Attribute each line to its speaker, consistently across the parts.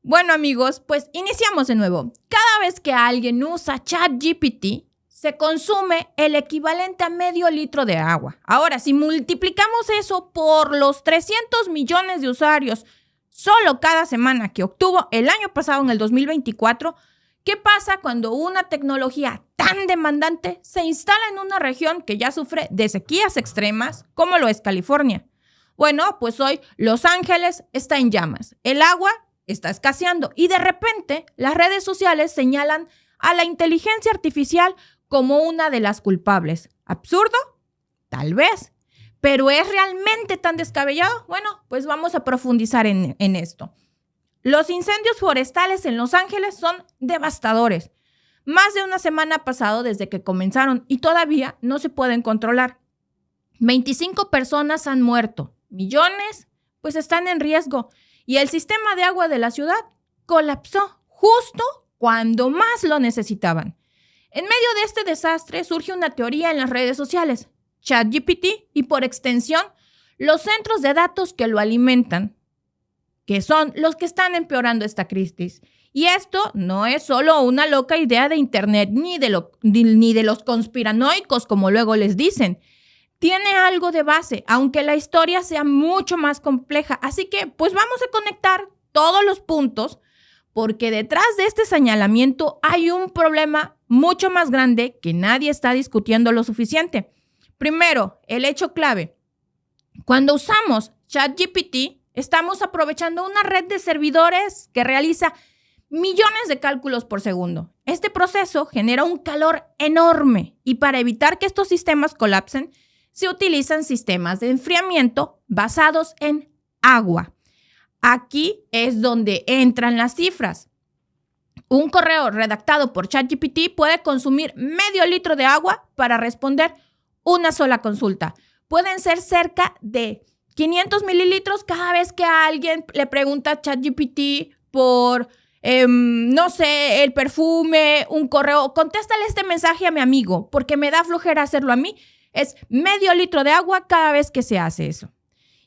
Speaker 1: Bueno, amigos, pues iniciamos de nuevo. Cada vez que alguien usa ChatGPT, se consume el equivalente a medio litro de agua. Ahora, si multiplicamos eso por los 300 millones de usuarios solo cada semana que obtuvo el año pasado en el 2024, ¿qué pasa cuando una tecnología tan demandante se instala en una región que ya sufre de sequías extremas, como lo es California? Bueno, pues hoy Los Ángeles está en llamas. El agua está escaseando y de repente las redes sociales señalan a la inteligencia artificial como una de las culpables. ¿Absurdo? Tal vez. ¿Pero es realmente tan descabellado? Bueno, pues vamos a profundizar en esto. Los incendios forestales en Los Ángeles son devastadores. Más de una semana ha pasado desde que comenzaron y todavía no se pueden controlar. 25 personas han muerto. Millones, pues están en riesgo. Y el sistema de agua de la ciudad colapsó justo cuando más lo necesitaban. En medio de este desastre surge una teoría en las redes sociales, ChatGPT y por extensión, los centros de datos que lo alimentan, que son los que están empeorando esta crisis. Y esto no es solo una loca idea de Internet ni de los conspiranoicos, como luego les dicen. Tiene algo de base, aunque la historia sea mucho más compleja. Así que, pues vamos a conectar todos los puntos, porque detrás de este señalamiento hay un problema mucho más grande que nadie está discutiendo lo suficiente. Primero, el hecho clave. Cuando usamos ChatGPT, estamos aprovechando una red de servidores que realiza millones de cálculos por segundo. Este proceso genera un calor enorme y para evitar que estos sistemas colapsen, se utilizan sistemas de enfriamiento basados en agua. Aquí es donde entran las cifras. Un correo redactado por ChatGPT puede consumir medio litro de agua para responder una sola consulta. Pueden ser cerca de 500 mililitros cada vez que a alguien le pregunta a ChatGPT por, no sé, el perfume, un correo. Contéstale este mensaje a mi amigo porque me da flojera hacerlo a mí. Es medio litro de agua cada vez que se hace eso.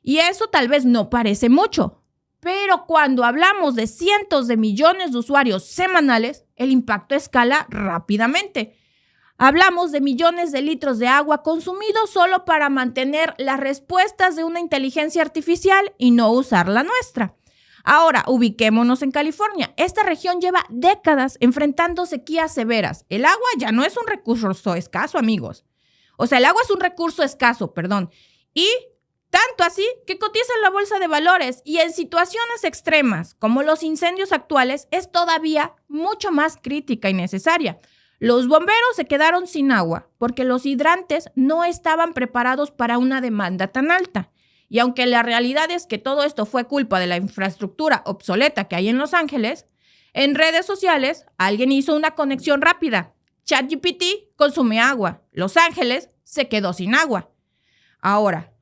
Speaker 1: Y eso tal vez no parece mucho, pero cuando hablamos de cientos de millones de usuarios semanales, el impacto escala rápidamente. Hablamos de millones de litros de agua consumidos solo para mantener las respuestas de una inteligencia artificial y no usar la nuestra. Ahora, ubiquémonos en California. Esta región lleva décadas enfrentando sequías severas. El agua ya no es un recurso escaso, amigos. O sea, el agua es un recurso escaso, y tanto así que cotiza en la bolsa de valores y en situaciones extremas como los incendios actuales es todavía mucho más crítica y necesaria. Los bomberos se quedaron sin agua porque los hidrantes no estaban preparados para una demanda tan alta. Y aunque la realidad es que todo esto fue culpa de la infraestructura obsoleta que hay en Los Ángeles, en redes sociales alguien hizo una conexión rápida. ChatGPT consume agua. Los Ángeles se quedó sin agua. Ahora,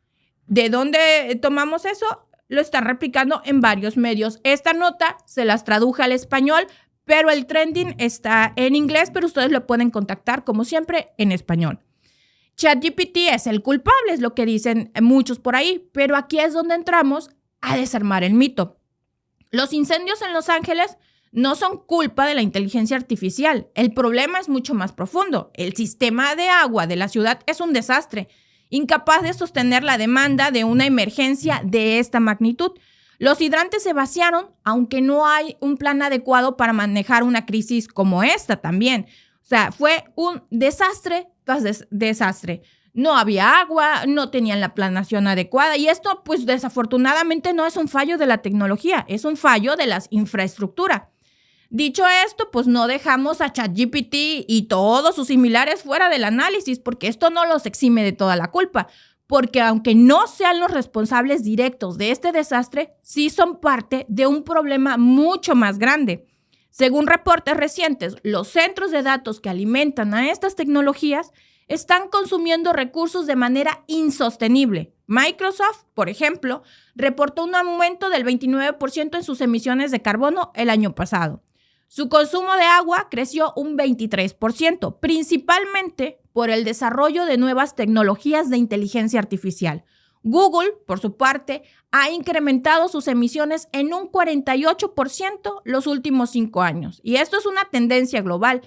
Speaker 1: ¿de dónde tomamos eso? Lo están replicando en varios medios. Esta nota se las traduje al español, pero el trending está en inglés, pero ustedes lo pueden contactar, como siempre, en español. ChatGPT es el culpable, es lo que dicen muchos por ahí, pero aquí es donde entramos a desarmar el mito. Los incendios en Los Ángeles no son culpa de la inteligencia artificial. El problema es mucho más profundo. El sistema de agua de la ciudad es un desastre, incapaz de sostener la demanda de una emergencia de esta magnitud. Los hidrantes se vaciaron, aunque no hay un plan adecuado para manejar una crisis como esta también. O sea, fue un desastre tras desastre. No había agua, no tenían la planeación adecuada y esto, pues desafortunadamente no es un fallo de la tecnología, es un fallo de la infraestructura. Dicho esto, pues no dejamos a ChatGPT y todos sus similares fuera del análisis, porque esto no los exime de toda la culpa, porque aunque no sean los responsables directos de este desastre, sí son parte de un problema mucho más grande. Según reportes recientes, los centros de datos que alimentan a estas tecnologías están consumiendo recursos de manera insostenible. Microsoft, por ejemplo, reportó un aumento del 29% en sus emisiones de carbono el año pasado. Su consumo de agua creció un 23%, principalmente por el desarrollo de nuevas tecnologías de inteligencia artificial. Google, por su parte, ha incrementado sus emisiones en un 48% los últimos 5 años. Y esto es una tendencia global.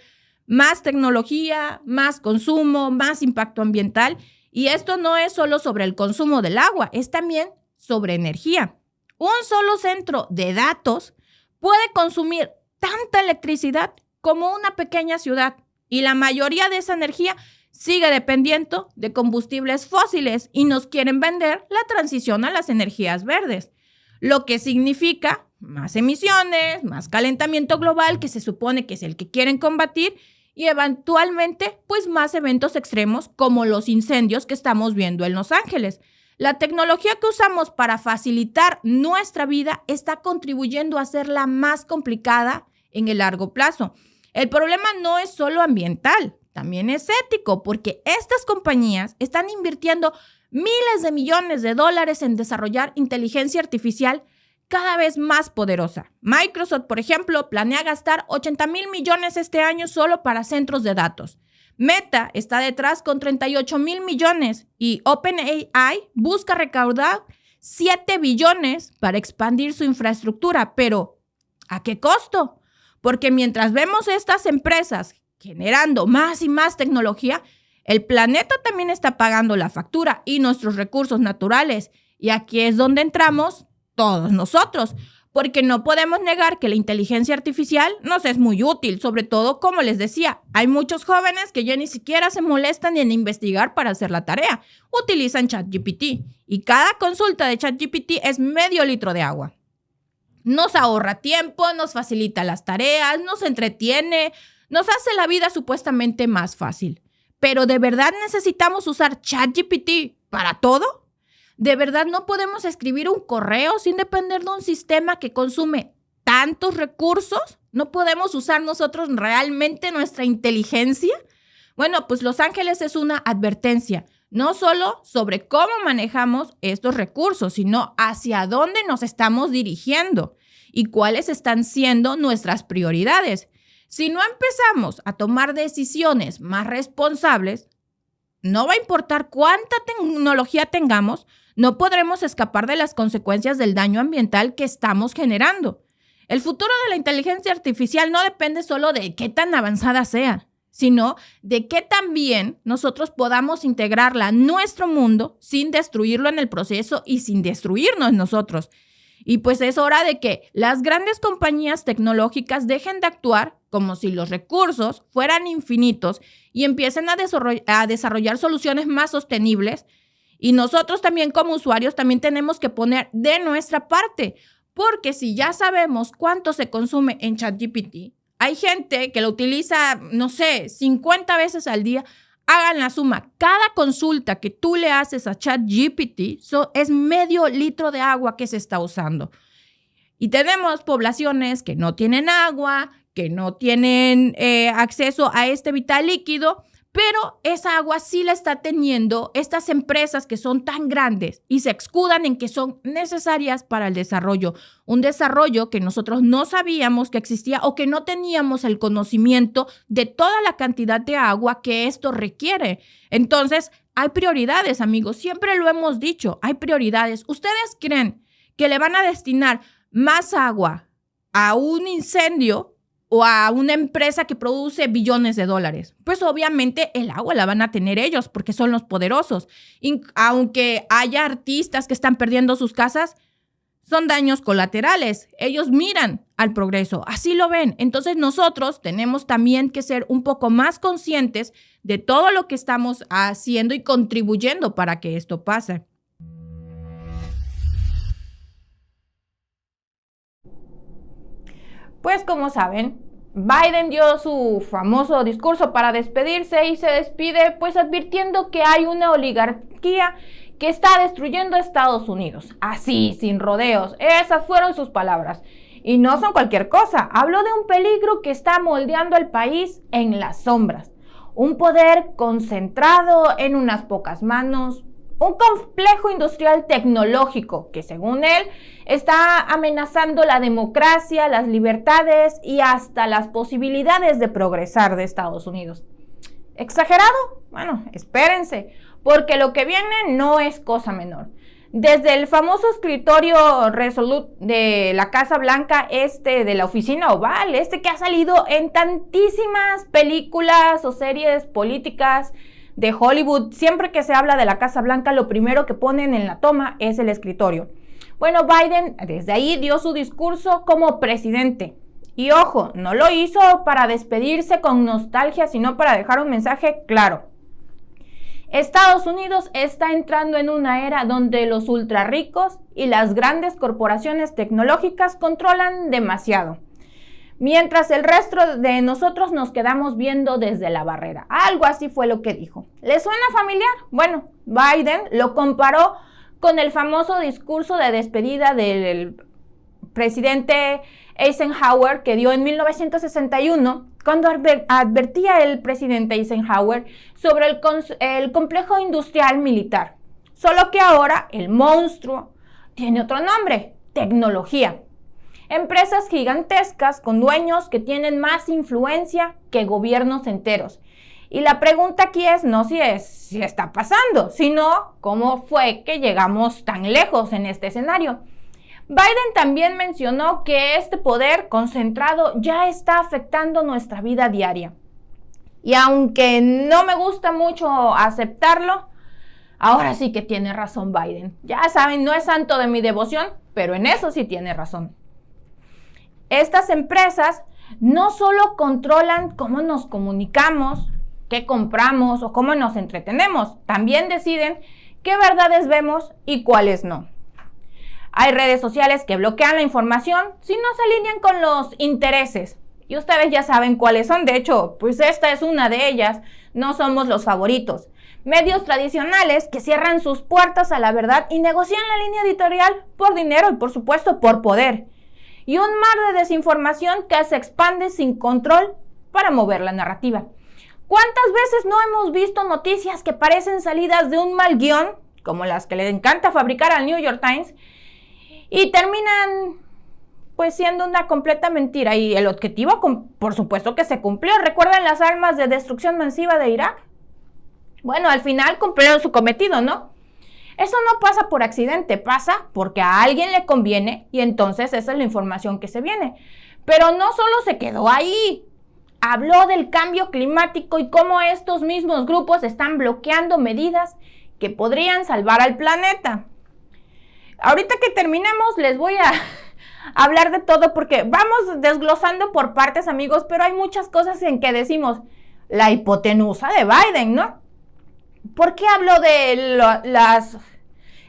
Speaker 1: Más tecnología, más consumo, más impacto ambiental. Y esto no es solo sobre el consumo del agua, es también sobre energía. Un solo centro de datos puede consumir tanta electricidad como una pequeña ciudad. Y la mayoría de esa energía sigue dependiendo de combustibles fósiles y nos quieren vender la transición a las energías verdes, lo que significa más emisiones, más calentamiento global, que se supone que es el que quieren combatir, y eventualmente pues más eventos extremos como los incendios que estamos viendo en Los Ángeles. La tecnología que usamos para facilitar nuestra vida está contribuyendo a hacerla más complicada en el largo plazo. El problema no es solo ambiental, también es ético, porque estas compañías están invirtiendo miles de millones de dólares en desarrollar inteligencia artificial cada vez más poderosa. Microsoft, por ejemplo, planea gastar 80,000 millones este año solo para centros de datos. Meta está detrás con 38,000 millones y OpenAI busca recaudar 7 billones para expandir su infraestructura. Pero, ¿a qué costo? Porque mientras vemos estas empresas generando más y más tecnología, el planeta también está pagando la factura y nuestros recursos naturales. Y aquí es donde entramos todos nosotros, porque no podemos negar que la inteligencia artificial nos es muy útil, sobre todo, como les decía, hay muchos jóvenes que ya ni siquiera se molestan en investigar para hacer la tarea, utilizan ChatGPT y cada consulta de ChatGPT es medio litro de agua. Nos ahorra tiempo, nos facilita las tareas, nos entretiene, nos hace la vida supuestamente más fácil. Pero ¿de verdad necesitamos usar ChatGPT para todo? ¿De verdad no podemos escribir un correo sin depender de un sistema que consume tantos recursos? ¿No podemos usar nosotros realmente nuestra inteligencia? Bueno, pues Los Ángeles es una advertencia, no solo sobre cómo manejamos estos recursos, sino hacia dónde nos estamos dirigiendo y cuáles están siendo nuestras prioridades. Si no empezamos a tomar decisiones más responsables, no va a importar cuánta tecnología tengamos, no podremos escapar de las consecuencias del daño ambiental que estamos generando. El futuro de la inteligencia artificial no depende solo de qué tan avanzada sea, sino de qué tan bien nosotros podamos integrarla a nuestro mundo sin destruirlo en el proceso y sin destruirnos nosotros. Y pues es hora de que las grandes compañías tecnológicas dejen de actuar como si los recursos fueran infinitos y empiecen a desarrollar soluciones más sostenibles. Y nosotros también como usuarios también tenemos que poner de nuestra parte, porque si ya sabemos cuánto se consume en ChatGPT, hay gente que lo utiliza, no sé, 50 veces al día. Hagan la suma. Cada consulta que tú le haces a ChatGPT es medio litro de agua que se está usando. Y tenemos poblaciones que no tienen agua, que no tienen acceso a este vital líquido, pero esa agua sí la está teniendo estas empresas que son tan grandes y se escudan en que son necesarias para el desarrollo. Un desarrollo que nosotros no sabíamos que existía o que no teníamos el conocimiento de toda la cantidad de agua que esto requiere. Entonces, hay prioridades, amigos. Siempre lo hemos dicho, hay prioridades. ¿Ustedes creen que le van a destinar más agua a un incendio o a una empresa que produce billones de dólares? Pues obviamente el agua la van a tener ellos porque son los poderosos. Aunque haya artistas que están perdiendo sus casas, son daños colaterales. Ellos miran al progreso, así lo ven. Entonces nosotros tenemos también que ser un poco más conscientes de todo lo que estamos haciendo y contribuyendo para que esto pase. Pues como saben, Biden dio su famoso discurso para despedirse y se despide pues advirtiendo que hay una oligarquía que está destruyendo a Estados Unidos. Así, sin rodeos. Esas fueron sus palabras. Y no son cualquier cosa. Habló de un peligro que está moldeando al país en las sombras. Un poder concentrado en unas pocas manos. Un complejo industrial tecnológico que, según él, está amenazando la democracia, las libertades y hasta las posibilidades de progresar de Estados Unidos. ¿Exagerado? Bueno, espérense, porque lo que viene no es cosa menor. Desde el famoso escritorio Resolute de la Casa Blanca, de la oficina oval, que ha salido en tantísimas películas o series políticas de Hollywood, siempre que se habla de la Casa Blanca, lo primero que ponen en la toma es el escritorio. Bueno, Biden desde ahí dio su discurso como presidente. Y ojo, no lo hizo para despedirse con nostalgia, sino para dejar un mensaje claro. Estados Unidos está entrando en una era donde los ultra ricos y las grandes corporaciones tecnológicas controlan demasiado, mientras el resto de nosotros nos quedamos viendo desde la barrera. Algo así fue lo que dijo. ¿Le suena familiar? Bueno, Biden lo comparó con el famoso discurso de despedida del presidente Eisenhower que dio en 1961, cuando advertía el presidente Eisenhower sobre el complejo industrial militar. Solo que ahora el monstruo tiene otro nombre: tecnología. Empresas gigantescas con dueños que tienen más influencia que gobiernos enteros. Y la pregunta aquí es no si está pasando, sino cómo fue que llegamos tan lejos en este escenario. Biden también mencionó que este poder concentrado ya está afectando nuestra vida diaria. Y aunque no me gusta mucho aceptarlo, ahora sí que tiene razón Biden. Ya saben, no es santo de mi devoción, pero en eso sí tiene razón. Estas empresas no solo controlan cómo nos comunicamos, qué compramos o cómo nos entretenemos, también deciden qué verdades vemos y cuáles no. Hay redes sociales que bloquean la información si no se alinean con los intereses. Y ustedes ya saben cuáles son. De hecho, pues esta es una de ellas. No somos los favoritos. Medios tradicionales que cierran sus puertas a la verdad y negocian la línea editorial por dinero y por supuesto por poder. Y un mar de desinformación que se expande sin control para mover la narrativa. ¿Cuántas veces no hemos visto noticias que parecen salidas de un mal guión, como las que le encanta fabricar al New York Times, y terminan pues siendo una completa mentira? Y el objetivo, por supuesto que se cumplió. ¿Recuerdan las armas de destrucción masiva de Irak? Bueno, al final cumplieron su cometido, ¿no? Eso no pasa por accidente, pasa porque a alguien le conviene y entonces esa es la información que se viene. Pero no solo se quedó ahí. Habló del cambio climático y cómo estos mismos grupos están bloqueando medidas que podrían salvar al planeta. Ahorita que terminemos les voy a hablar de todo porque vamos desglosando por partes, amigos, pero hay muchas cosas en que decimos la hipotenusa de Biden, ¿no? ¿Por qué habló de las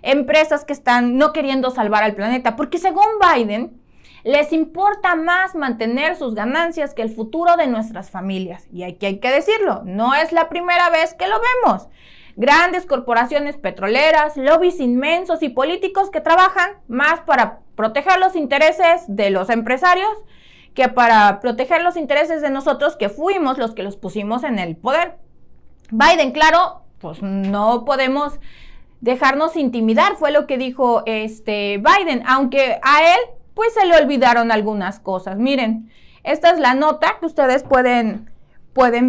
Speaker 1: empresas que están no queriendo salvar al planeta? Porque según Biden, les importa más mantener sus ganancias que el futuro de nuestras familias. Y aquí hay que decirlo, no es la primera vez que lo vemos. Grandes corporaciones petroleras, lobbies inmensos y políticos que trabajan más para proteger los intereses de los empresarios que para proteger los intereses de nosotros que fuimos los que los pusimos en el poder. Biden, claro, pues no podemos dejarnos intimidar, fue lo que dijo Biden, aunque a él pues se le olvidaron algunas cosas. Miren, esta es la nota que ustedes pueden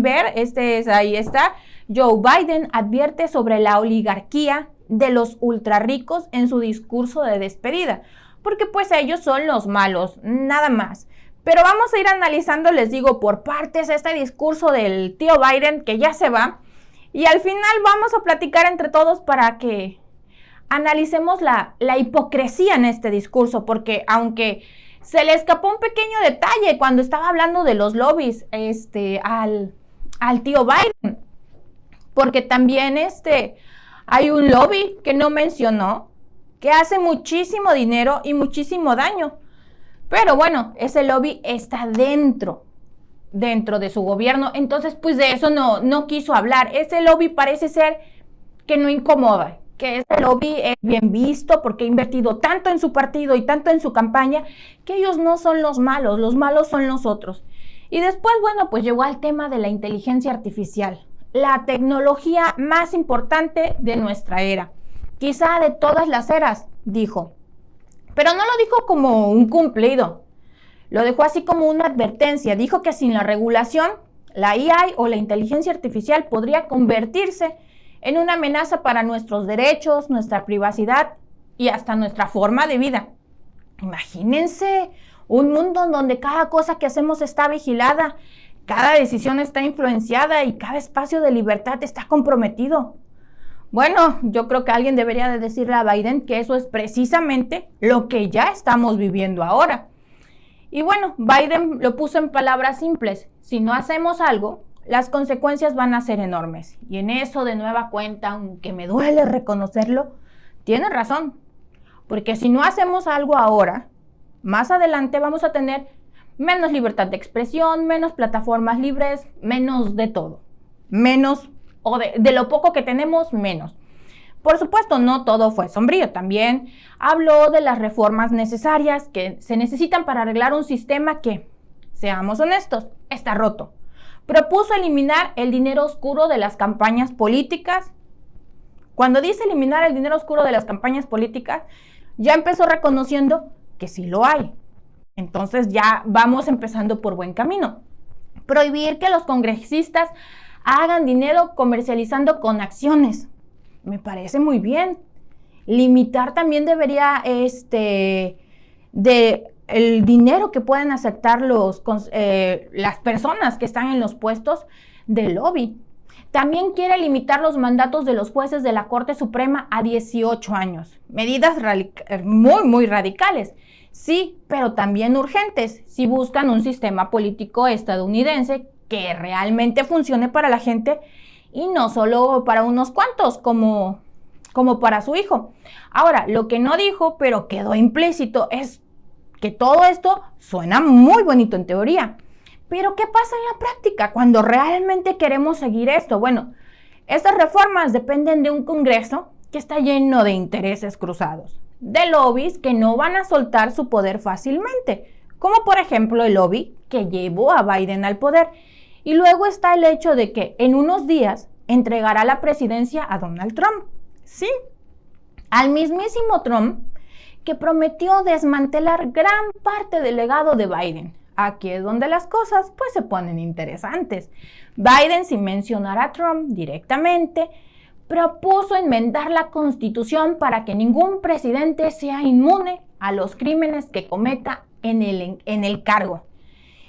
Speaker 1: ver, ahí está. Joe Biden advierte sobre la oligarquía de los ultrarricos en su discurso de despedida, porque pues ellos son los malos, nada más. Pero vamos a ir analizando, les digo, por partes este discurso del tío Biden que ya se va, y al final vamos a platicar entre todos para que analicemos la hipocresía en este discurso, porque aunque se le escapó un pequeño detalle cuando estaba hablando de los lobbies al tío Biden, porque también hay un lobby que no mencionó, que hace muchísimo dinero y muchísimo daño. Pero bueno, ese lobby está dentro de su gobierno, entonces pues de eso no quiso hablar. Ese lobby parece ser que no incomoda, que ese lobby es bien visto porque ha invertido tanto en su partido y tanto en su campaña, que ellos no son los malos son los otros. Y después, bueno, pues llegó al tema de la inteligencia artificial, la tecnología más importante de nuestra era, quizá de todas las eras, dijo. Pero no lo dijo como un cumplido, lo dejó así como una advertencia. Dijo que sin la regulación, la AI o la inteligencia artificial podría convertirse en una amenaza para nuestros derechos, nuestra privacidad y hasta nuestra forma de vida. Imagínense un mundo en donde cada cosa que hacemos está vigilada, cada decisión está influenciada y cada espacio de libertad está comprometido. Bueno, yo creo que alguien debería de decirle a Biden que eso es precisamente lo que ya estamos viviendo ahora. Y bueno, Biden lo puso en palabras simples. Si no hacemos algo, las consecuencias van a ser enormes. Y en eso, de nueva cuenta, aunque me duele reconocerlo, tiene razón. Porque si no hacemos algo ahora, más adelante vamos a tener menos libertad de expresión, menos plataformas libres, menos de todo. Menos, o de lo poco que tenemos, menos. Por supuesto, no todo fue sombrío. También habló de las reformas necesarias que se necesitan para arreglar un sistema que, seamos honestos, está roto. Propuso eliminar el dinero oscuro de las campañas políticas. Cuando dice eliminar el dinero oscuro de las campañas políticas, ya empezó reconociendo que sí lo hay. Entonces ya vamos empezando por buen camino. Prohibir que los congresistas hagan dinero comercializando con acciones. Me parece muy bien. Limitar también debería el dinero que pueden aceptar las personas que están en los puestos de lobby. También quiere limitar los mandatos de los jueces de la Corte Suprema a 18 años. Medidas muy radicales. Sí, pero también urgentes si buscan un sistema político estadounidense que realmente funcione para la gente y no solo para unos cuantos, como para su hijo. Ahora, lo que no dijo, pero quedó implícito, es que todo esto suena muy bonito en teoría. Pero ¿qué pasa en la práctica cuando realmente queremos seguir esto? Bueno, estas reformas dependen de un Congreso que está lleno de intereses cruzados, de lobbies que no van a soltar su poder fácilmente, como por ejemplo el lobby que llevó a Biden al poder. Y luego está el hecho de que en unos días entregará la presidencia a Donald Trump. Sí, al mismísimo Trump, que prometió desmantelar gran parte del legado de Biden. Aquí es donde las cosas pues se ponen interesantes. Biden, sin mencionar a Trump directamente, propuso enmendar la Constitución para que ningún presidente sea inmune a los crímenes que cometa en el cargo.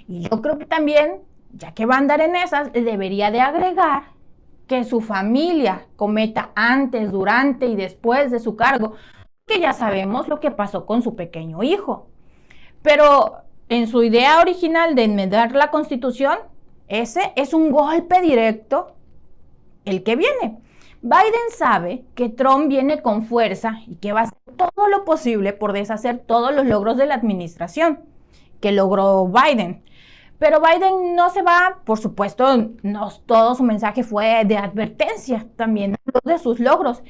Speaker 1: Y yo creo que también, ya que va a andar en esas, debería de agregar que su familia cometa antes, durante y después de su cargo, que ya sabemos lo que pasó con su pequeño hijo. Pero en su idea original de enmendar la Constitución, ese es un golpe directo el que viene. Biden sabe que Trump viene con fuerza y que va a hacer todo lo posible por deshacer todos los logros de la administración que logró Biden. Pero Biden no se va, por supuesto, no todo su mensaje fue de advertencia, también habló de sus logros.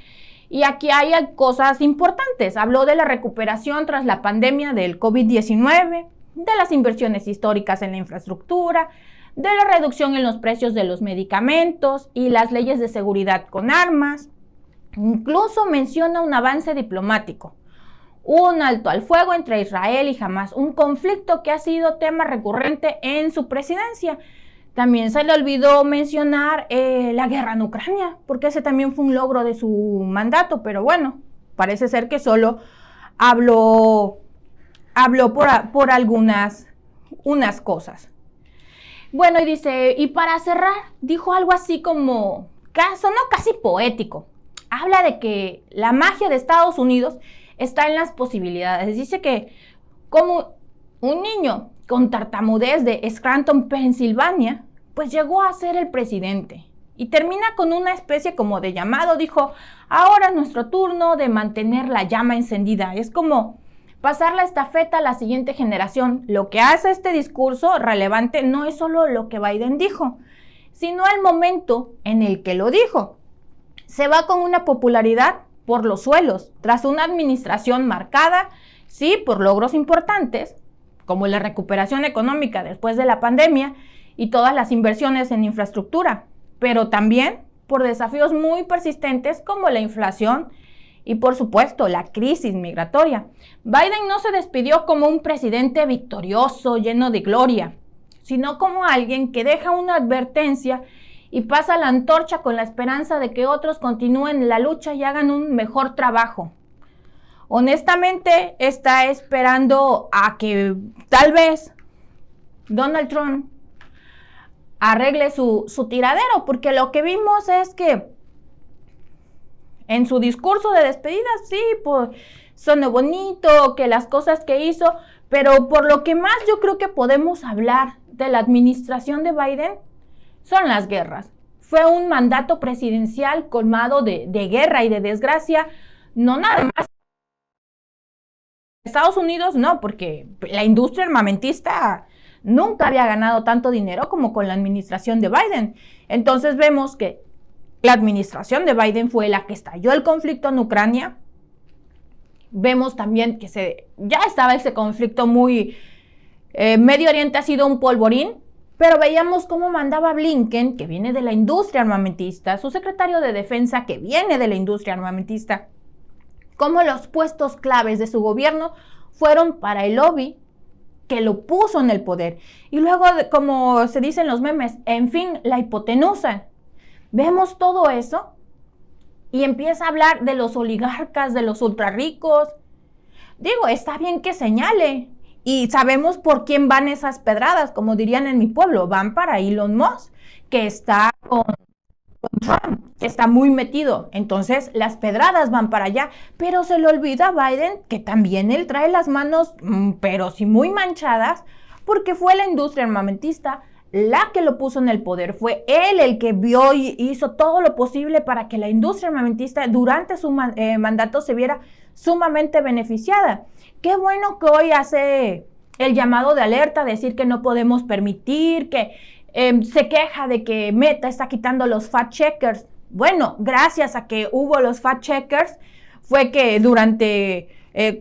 Speaker 1: Y aquí hay cosas importantes. Habló de la recuperación tras la pandemia del COVID-19, de las inversiones históricas en la infraestructura, de la reducción en los precios de los medicamentos y las leyes de seguridad con armas. Incluso menciona un avance diplomático, un alto al fuego entre Israel y Hamás, un conflicto que ha sido tema recurrente en su presidencia. También se le olvidó mencionar la guerra en Ucrania, porque ese también fue un logro de su mandato, pero bueno, parece ser que solo habló por algunas cosas. Bueno, y dice, y para cerrar, dijo algo así como, sonó casi poético. Habla de que la magia de Estados Unidos está en las posibilidades. Dice que como un niño con tartamudez de Scranton, Pensilvania, pues llegó a ser el presidente. Y termina con una especie como de llamado, dijo, ahora es nuestro turno de mantener la llama encendida. Es como pasar la estafeta a la siguiente generación. Lo que hace este discurso relevante no es solo lo que Biden dijo, sino el momento en el que lo dijo. Se va con una popularidad por los suelos, tras una administración marcada, sí, por logros importantes, como la recuperación económica después de la pandemia y todas las inversiones en infraestructura, pero también por desafíos muy persistentes como la inflación y, por supuesto, la crisis migratoria. Biden no se despidió como un presidente victorioso, lleno de gloria, sino como alguien que deja una advertencia y pasa la antorcha con la esperanza de que otros continúen la lucha y hagan un mejor trabajo. Honestamente, está esperando a que tal vez Donald Trump arregle su tiradero, porque lo que vimos es que en su discurso de despedida, sí, pues sonó bonito, que las cosas que hizo, pero por lo que más yo creo que podemos hablar de la administración de Biden son las guerras. Fue un mandato presidencial colmado de guerra y de desgracia, no nada más Estados Unidos, no, porque la industria armamentista nunca había ganado tanto dinero como con la administración de Biden. Entonces vemos que la administración de Biden fue la que estalló el conflicto en Ucrania. Vemos también que ya estaba ese conflicto muy... Medio Oriente ha sido un polvorín, pero veíamos cómo mandaba Blinken, que viene de la industria armamentista, su secretario de Defensa, que viene de la industria armamentista, cómo los puestos claves de su gobierno fueron para el lobby que lo puso en el poder. Y luego, como se dice en los memes, en fin, la hipotenusa. Vemos todo eso y empieza a hablar de los oligarcas, de los ultrarricos. Digo, está bien que señale. Y sabemos por quién van esas pedradas, como dirían en mi pueblo, van para Elon Musk, que está con Trump, que está muy metido. Entonces, las pedradas van para allá. Pero se le olvida a Biden que también él trae las manos, pero sí muy manchadas, porque fue la industria armamentista la que lo puso en el poder. Fue él el que vio y hizo todo lo posible para que la industria armamentista durante su mandato se viera sumamente beneficiada. Qué bueno que hoy hace el llamado de alerta, decir que no podemos permitir, que se queja de que Meta está quitando los fact checkers. Bueno, gracias a que hubo los fact checkers, fue que durante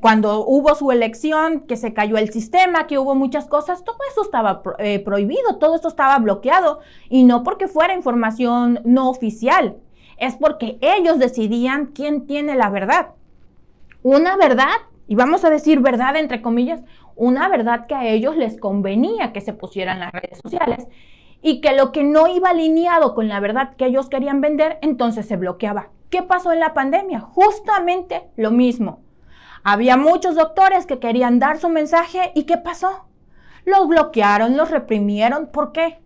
Speaker 1: cuando hubo su elección, que se cayó el sistema, que hubo muchas cosas, todo eso estaba prohibido, todo esto estaba bloqueado, y no porque fuera información no oficial, es porque ellos decidían quién tiene la verdad. Una verdad, y vamos a decir verdad entre comillas, una verdad que a ellos les convenía que se pusieran en las redes sociales, y que lo que no iba alineado con la verdad que ellos querían vender, entonces se bloqueaba. ¿Qué pasó en la pandemia? Justamente lo mismo. Había muchos doctores que querían dar su mensaje, ¿y qué pasó? Los bloquearon, los reprimieron. ¿Por qué?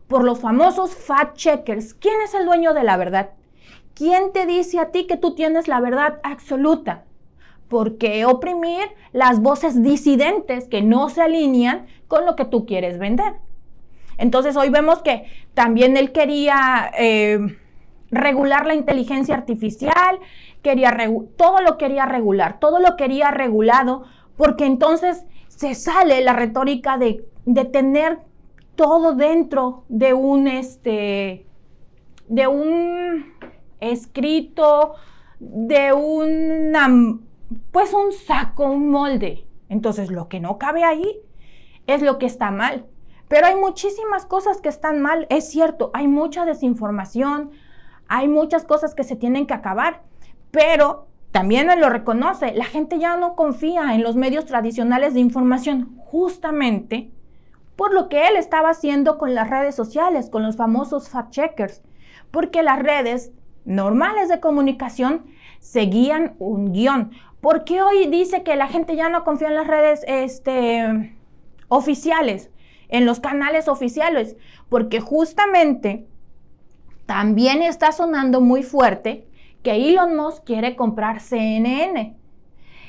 Speaker 1: Por los famosos fact checkers. ¿Quién es el dueño de la verdad? ¿Quién te dice a ti que tú tienes la verdad absoluta? ¿Por qué oprimir las voces disidentes que no se alinean con lo que tú quieres vender? Entonces hoy vemos que también él quería regular la inteligencia artificial, todo lo quería regular, todo lo quería regulado, porque entonces se sale la retórica de tener todo dentro de un escrito, de un saco, un molde. Entonces lo que no cabe ahí es lo que está mal. Pero hay muchísimas cosas que están mal, es cierto, hay mucha desinformación, hay muchas cosas que se tienen que acabar, pero también él lo reconoce, la gente ya no confía en los medios tradicionales de información, justamente por lo que él estaba haciendo con las redes sociales, con los famosos fact checkers, porque las redes normales de comunicación seguían un guión. ¿Por qué hoy dice que la gente ya no confía en las redes oficiales? En los canales oficiales, porque justamente también está sonando muy fuerte que Elon Musk quiere comprar CNN.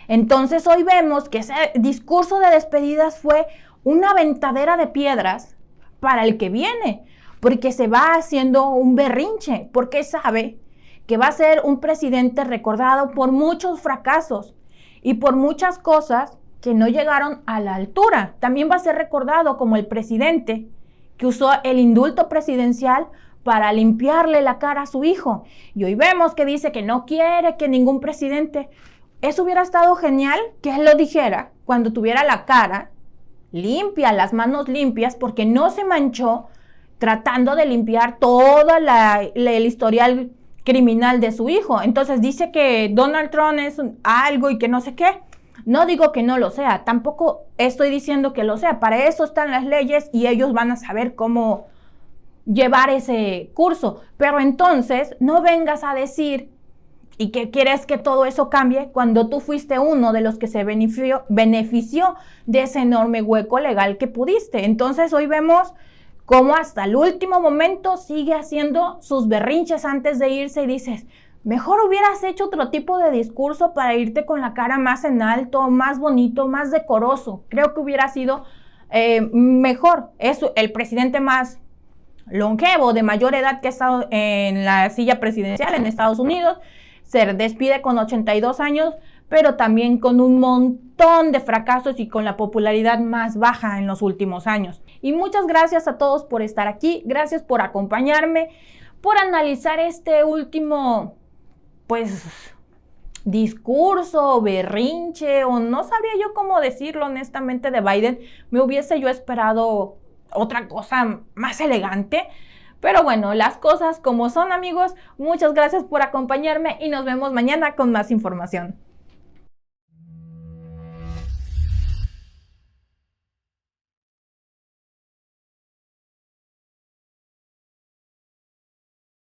Speaker 1: Entonces hoy vemos que ese discurso de despedidas fue una aventadera de piedras para el que viene, porque se va haciendo un berrinche, porque sabe que va a ser un presidente recordado por muchos fracasos y por muchas cosas que no llegaron a la altura. También va a ser recordado como el presidente que usó el indulto presidencial para limpiarle la cara a su hijo. Y hoy vemos que dice que no quiere que ningún presidente... Eso hubiera estado genial que él lo dijera cuando tuviera la cara limpia, las manos limpias, porque no se manchó tratando de limpiar todo el historial criminal de su hijo. Entonces dice que Donald Trump es algo y que no sé qué. No digo que no lo sea, tampoco estoy diciendo que lo sea. Para eso están las leyes y ellos van a saber cómo llevar ese curso. Pero entonces no vengas a decir y que quieres que todo eso cambie cuando tú fuiste uno de los que se benefició de ese enorme hueco legal que pudiste. Entonces hoy vemos cómo hasta el último momento sigue haciendo sus berrinches antes de irse y dices, mejor hubieras hecho otro tipo de discurso para irte con la cara más en alto, más bonito, más decoroso. Creo que hubiera sido mejor. Es el presidente más longevo, de mayor edad que ha estado en la silla presidencial en Estados Unidos. Se despide con 82 años, pero también con un montón de fracasos y con la popularidad más baja en los últimos años. Y muchas gracias a todos por estar aquí, gracias por acompañarme, por analizar este último, pues, discurso, berrinche, o no sabría yo cómo decirlo honestamente de Biden. Me hubiese yo esperado otra cosa más elegante. Pero bueno, las cosas como son, amigos. Muchas gracias por acompañarme y nos vemos mañana con más información.